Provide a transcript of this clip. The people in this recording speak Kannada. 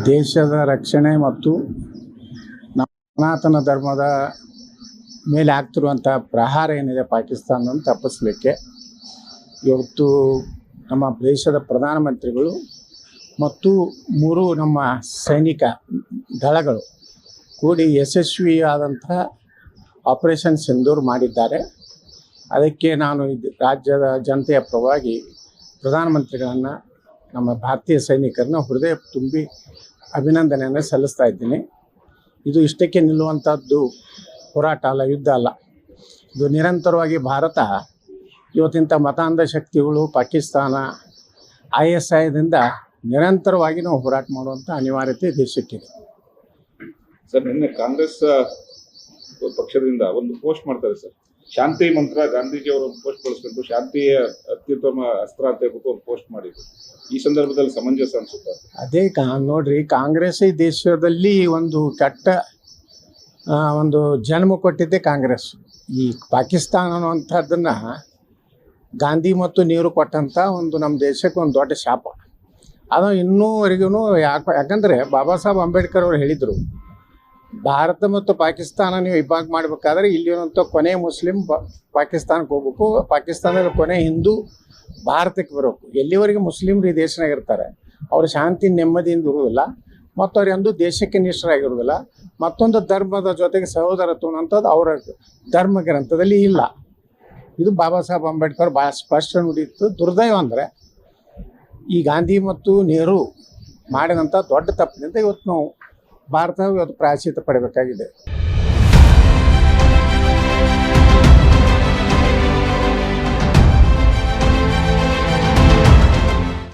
ದೇಶದ ರಕ್ಷಣೆ ಮತ್ತು ನಮ್ಮ ಸನಾತನ ಧರ್ಮದ ಮೇಲೆ ಆಗ್ತಿರುವಂಥ ಪ್ರಹಾರ ಏನಿದೆ ಪಾಕಿಸ್ತಾನವನ್ನು ತಪ್ಪಿಸಲಿಕ್ಕೆ ಇವತ್ತು ನಮ್ಮ ದೇಶದ ಪ್ರಧಾನಮಂತ್ರಿಗಳು ಮತ್ತು 3 ನಮ್ಮ ಸೈನಿಕ ದಳಗಳು ಕೂಡಿ ಯಶಸ್ವಿಯಾದಂಥ ಆಪರೇಷನ್ ಸಿಂಧೂರ್ ಮಾಡಿದ್ದಾರೆ. ಅದಕ್ಕೆ ನಾನು ರಾಜ್ಯದ ಜನತೆಯ ಪರವಾಗಿ ಪ್ರಧಾನಮಂತ್ರಿಗಳನ್ನು, ನಮ್ಮ ಭಾರತೀಯ ಸೈನಿಕರನ್ನ ಹೃದಯ ತುಂಬಿ ಅಭಿನಂದನೆಯನ್ನು ಸಲ್ಲಿಸ್ತಾ ಇದ್ದೀನಿ. ಇದು ಇಷ್ಟಕ್ಕೆ ನಿಲ್ಲುವಂಥದ್ದು ಹೋರಾಟ ಅಲ್ಲ, ಯುದ್ಧ ಅಲ್ಲ. ಇದು ನಿರಂತರವಾಗಿ ಭಾರತ ಇವತ್ತಿಂಥ ಮತಾಂಧ ಶಕ್ತಿಗಳು, ಪಾಕಿಸ್ತಾನ, ISIದಿಂದ ನಿರಂತರವಾಗಿ ನಾವು ಹೋರಾಟ ಮಾಡುವಂಥ ಅನಿವಾರ್ಯತೆ ದೇಶಕ್ಕಿದೆ. ಸರ್, ನಿನ್ನೆ ಕಾಂಗ್ರೆಸ್ ಪಕ್ಷದಿಂದ ಒಂದು ಪೋಸ್ಟ್ ಮಾಡ್ತಾರೆ ಸರ್, ಶಾಂತಿ ಮಂತ್ರ. ಗಾಂಧೀಜಿ ಅವರು ಒಂದು ಪೋಸ್ಟ್ ಬಳಸ್ಕೊಂಡು ಶಾಂತಿಯ ಅತ್ಯುತ್ತಮ ಅಸ್ತ್ರ ಅಂತ ಹೇಳ್ಬಿಟ್ಟು ಒಂದು ಪೋಸ್ಟ್ ಮಾಡಿದ್ರು. ಈ ಸಂದರ್ಭದಲ್ಲಿ ಸಮಂಜಸ ಅನ್ಸುತ್ತೆ? ಅದೇ ನೋಡ್ರಿ, ಕಾಂಗ್ರೆಸ್ ಈ ದೇಶದಲ್ಲಿ ಒಂದು ಕೆಟ್ಟ ಒಂದು ಜನ್ಮ ಕೊಟ್ಟಿದ್ದೆ ಕಾಂಗ್ರೆಸ್. ಈ ಪಾಕಿಸ್ತಾನ ಅನ್ನುವಂಥದ್ದನ್ನು ಗಾಂಧಿ ಮತ್ತು ನೆಹರು ಕೊಟ್ಟಂಥ ಒಂದು ನಮ್ಮ ದೇಶಕ್ಕೆ ಒಂದು ದೊಡ್ಡ ಶಾಪ. ಅದು ಇನ್ನೂವರೆಗೂ ಯಾಕಂದರೆ ಬಾಬಾ ಸಾಹೇಬ್ ಅಂಬೇಡ್ಕರ್ ಅವರು ಹೇಳಿದರು, ಭಾರತ ಮತ್ತು ಪಾಕಿಸ್ತಾನ ನೀವು ವಿಭಾಗ ಮಾಡಬೇಕಾದ್ರೆ ಇಲ್ಲಿರುವಂಥ ಕೊನೆ ಮುಸ್ಲಿಂ ಪಾಕಿಸ್ತಾನಕ್ಕೆ ಹೋಗ್ಬೇಕು, ಪಾಕಿಸ್ತಾನದ ಕೊನೆ ಹಿಂದೂ ಭಾರತಕ್ಕೆ ಬರಬೇಕು. ಎಲ್ಲಿವರೆಗೆ ಮುಸ್ಲಿಮ್ರು ಈ ದೇಶನಾಗ ಇರ್ತಾರೆ ಅವರು ಶಾಂತಿ ನೆಮ್ಮದಿಯಿಂದ ಇರುವುದಿಲ್ಲ, ಮತ್ತು ಅವ್ರು ಎಂದೂ ದೇಶಕ್ಕೆ ನಿಷ್ಠರಾಗಿರುವುದಿಲ್ಲ. ಮತ್ತೊಂದು ಧರ್ಮದ ಜೊತೆಗೆ ಸಹೋದರತ್ವ ಅನ್ನೋಂಥದ್ದು ಅವರ ಧರ್ಮ ಗ್ರಂಥದಲ್ಲಿ ಇಲ್ಲ. ಇದು ಬಾಬಾ ಸಾಹೇಬ್ ಅಂಬೇಡ್ಕರ್ ಭಾಳ ಸ್ಪಷ್ಟ ನುಡಿಯಿತ್ತು. ದುರ್ದೈವ ಅಂದರೆ ಈ ಗಾಂಧಿ ಮತ್ತು ನೆಹರು ಮಾಡಿದಂಥ ದೊಡ್ಡ ತಪ್ಪಿನಿಂದ ಇವತ್ತು ನಾವು ಭಾರತ ಇವತ್ತು ಪ್ರಾಯಶ್ಚಿತ್ತ ಪಡಬೇಕಾಗಿದೆ.